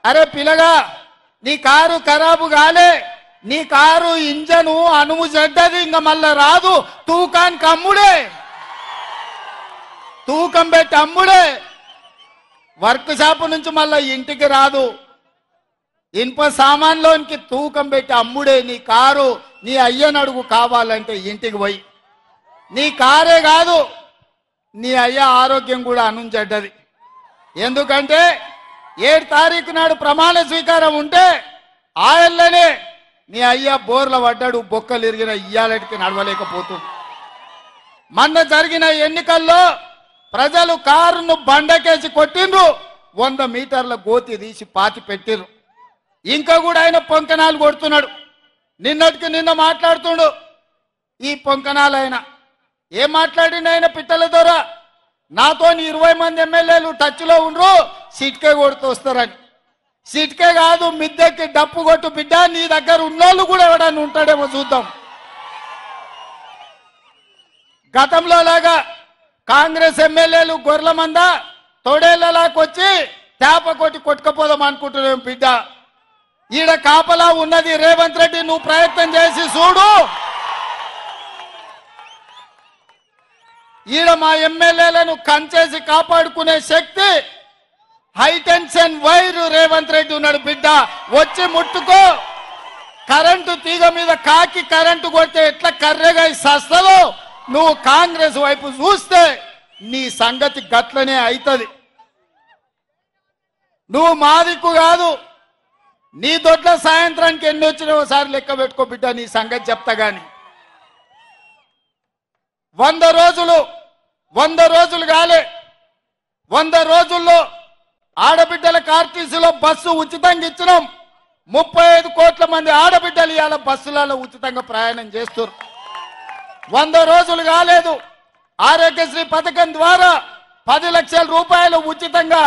అరే పిల్లగా నీ కారు ఖరాబు కాలే, నీ కారు ఇంజను అనుము చెడ్డది, ఇంకా మళ్ళా రాదు, తూకానికి అమ్ముడే, తూకం పెట్టి అమ్ముడే, వర్క్ షాప్ నుంచి మళ్ళా ఇంటికి రాదు, ఇనుప సామాన్లోనికి తూకం పెట్టి అమ్ముడే. నీ కారు నీ అయ్యనడుగు కావాలంటే ఇంటికి పోయి. నీ కారే కాదు, నీ అయ్య ఆరోగ్యం కూడా అనుంచెడ్డది. ఎందుకంటే 7 తారీఖు నాడు ప్రమాణ స్వీకారం ఉంటే ఆయననే నీ అయ్య బోర్ల పడ్డాడు, బొక్కలు ఇరిగిన ఇయ్యాలటికి నడవలేకపోతుంది. మొన్న జరిగిన ఎన్నికల్లో ప్రజలు కారును బండకేసి కొట్టిండ్రు, 100 మీటర్ల గోతి తీసి పాతి పెట్టిర్రు. ఇంకా కూడా ఆయన పొంకనాలు కొడుతున్నాడు. నిన్నటికి నిన్న మాట్లాడుతుండు ఈ పొంకనాలు. ఆయన ఏం మాట్లాడిండు? ఆయన పిట్టల ద్వారా నాతో 20 మంది ఎమ్మెల్యేలు టచ్లో ఉండ్రు, సిట్కే కొడుతూ వస్తారని. సిట్కే కాదు, మిద్దెకి డప్పు కొట్టు బిడ్డ, నీ దగ్గర ఉన్నోళ్ళు కూడా ఎవడన్నా ఉంటాడేమో చూద్దాం. గతంలో లాగా కాంగ్రెస్ ఎమ్మెల్యేలు గొర్రెల మంద తొడేళ్లలాకొచ్చి తేప కొట్టి కొట్టుకపోదాం అనుకుంటున్నాం బిడ్డ. ఈడ కాపలా ఉన్నది రేవంత్ రెడ్డి, నువ్వు ప్రయత్నం చేసి చూడు. ఈడ మా ఎమ్మెల్యేలను కంచేసి కాపాడుకునే శక్తి హైటెన్షన్ వైరు రేవంత్ రెడ్డి ఉన్నాడు బిడ్డ. వచ్చి ముట్టుకో. కరెంటు తీగ మీద కాకి కరెంటు కొడితే ఎట్లా కర్రెగా సస్తదో, నువ్వు కాంగ్రెస్ వైపు చూస్తే నీ సంగతి గట్లనే అవుతుంది. నువ్వు మాదిక్కు కాదు, నీ దొడ్ల సాయంత్రానికి ఎన్ని వచ్చినా ఒకసారి లెక్క పెట్టుకో బిడ్డ, నీ సంగతి చెప్తా గాని. 100 రోజులు కాలే, 100 రోజుల్లో ఆడబిడ్డలకు ఆర్టీసీలో బస్సు ఉచితంగా ఇచ్చినాం. 35 కోట్ల మంది ఆడబిడ్డలు ఇవాళ బస్సులలో ఉచితంగా ప్రయాణం చేస్తారు. 100 రోజులు కాలేదు, ఆరోగ్యశ్రీ పథకం ద్వారా 10 లక్షల రూపాయలు ఉచితంగా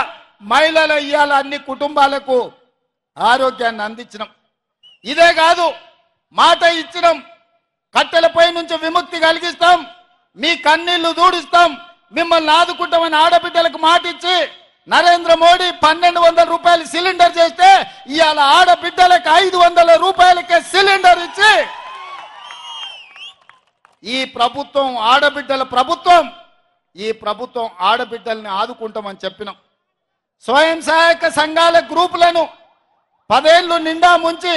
మహిళలు ఇవాళ అన్ని కుటుంబాలకు ఆరోగ్యాన్ని అందించినాం. ఇదే కాదు, మాట ఇచ్చినాం, కట్టెలపై నుంచి విముక్తి కలిగిస్తాం, మీ కన్నీళ్లు దూడిస్తాం, మిమ్మల్ని ఆదుకుంటామని ఆడబిడ్డలకు మాట ఇచ్చి నరేంద్ర మోడీ 1200 రూపాయలు సిలిండర్ చేస్తే ఇవాళ ఆడబిడ్డలకు 500 రూపాయలకే సిలిండర్ ఇచ్చి ఈ ప్రభుత్వం ఆడబిడ్డల ప్రభుత్వం, ఈ ప్రభుత్వం ఆడబిడ్డల్ని ఆదుకుంటామని చెప్పినాం. స్వయం సహాయక సంఘాల గ్రూపులను 10 ఏళ్లు నిండా ముంచి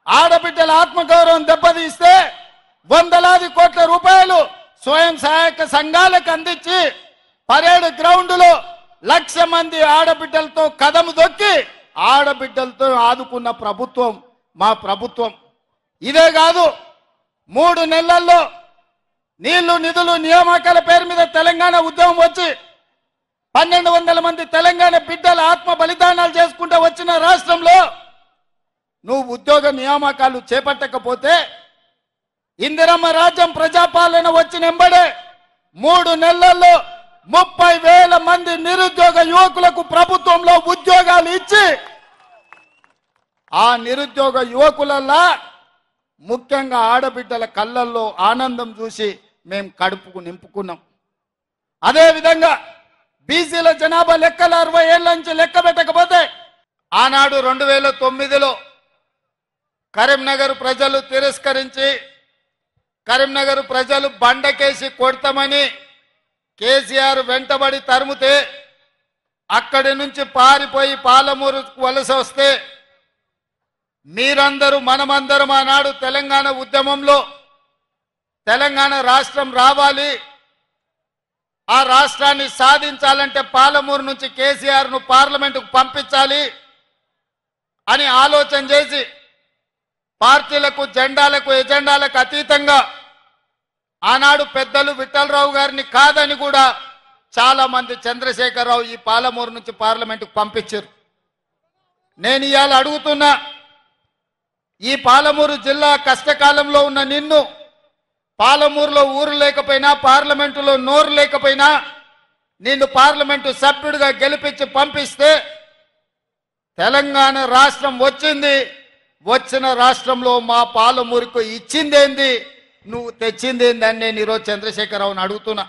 ఆడబిడ్డల ఆత్మగౌరవం దెబ్బతీస్తే వందలాది కోట్ల రూపాయలు స్వయం సహాయక సంఘాలకు అందించి పరేడ్ గ్రౌండ్లో 1,00,000 మంది ఆడబిడ్డలతో కదము దొక్కి ఆడబిడ్డలతో ఆదుకున్న ప్రభుత్వం మా ప్రభుత్వం. ఇదే కాదు, 3 నెలల్లో నీళ్లు నిధులు నియామకాల పేరు మీద తెలంగాణ ఉద్యమం వచ్చి 1,200 మంది తెలంగాణ బిడ్డల ఆత్మ బలిదానాలు చేసుకుంటూ వచ్చిన రాష్ట్రంలో నువ్వు ఉద్యోగ నియామకాలు చేపట్టకపోతే ఇందిరమ్మ రాజ్యం ప్రజాపాలన వచ్చిన ఎంబడే 3 నెలల్లో 30,000 మంది నిరుద్యోగ యువకులకు ప్రభుత్వంలో ఉద్యోగాలు ఇచ్చి ఆ నిరుద్యోగ యువకులల్లా ముఖ్యంగా ఆడబిడ్డల కళ్ళల్లో ఆనందం చూసి మేము కడుపుకు నింపుకున్నాం. అదేవిధంగా బీసీల జనాభా లెక్కలు 60 ఏళ్ల నుంచి లెక్క పెట్టకపోతే ఆనాడు 2009లో కరీంనగర్ ప్రజలు తిరస్కరించి కరీంనగర్ ప్రజలు బండకేసి కొడతామని కేసీఆర్ వెంటబడి తరుముతే అక్కడి నుంచి పారిపోయి పాలమూరు వలస వస్తే మీరందరూ మనమందరం ఆనాడు తెలంగాణ ఉద్యమంలో తెలంగాణ రాష్ట్రం రావాలి, ఆ రాష్ట్రాన్ని సాధించాలంటే పాలమూరు నుంచి కేసీఆర్ను పార్లమెంటుకు పంపించాలి అని ఆలోచన చేసి పార్టీలకు జెండాలకు ఎజెండాలకు అతీతంగా ఆనాడు పెద్దలు విఠలరావు గారిని కాదని కూడా చాలా మంది చంద్రశేఖరరావు ఈ పాలమూరు నుంచి పార్లమెంటుకు పంపించారు. నేను ఇవాళ అడుగుతున్నా, ఈ పాలమూరు జిల్లా కష్టకాలంలో ఉన్న నిన్ను, పాలమూరులో ఊరు లేకపోయినా పార్లమెంటులో నోరు లేకపోయినా నిన్ను పార్లమెంటు సభ్యుడిగా గెలిపించి పంపిస్తే తెలంగాణ రాష్ట్రం వచ్చింది, వచ్చిన రాష్ట్రంలో మా పాలమూరుకు ఇచ్చిందేంది, నువ్వు తెచ్చిందేంది అని నేను ఈరోజు చంద్రశేఖరరావుని అడుగుతున్నా.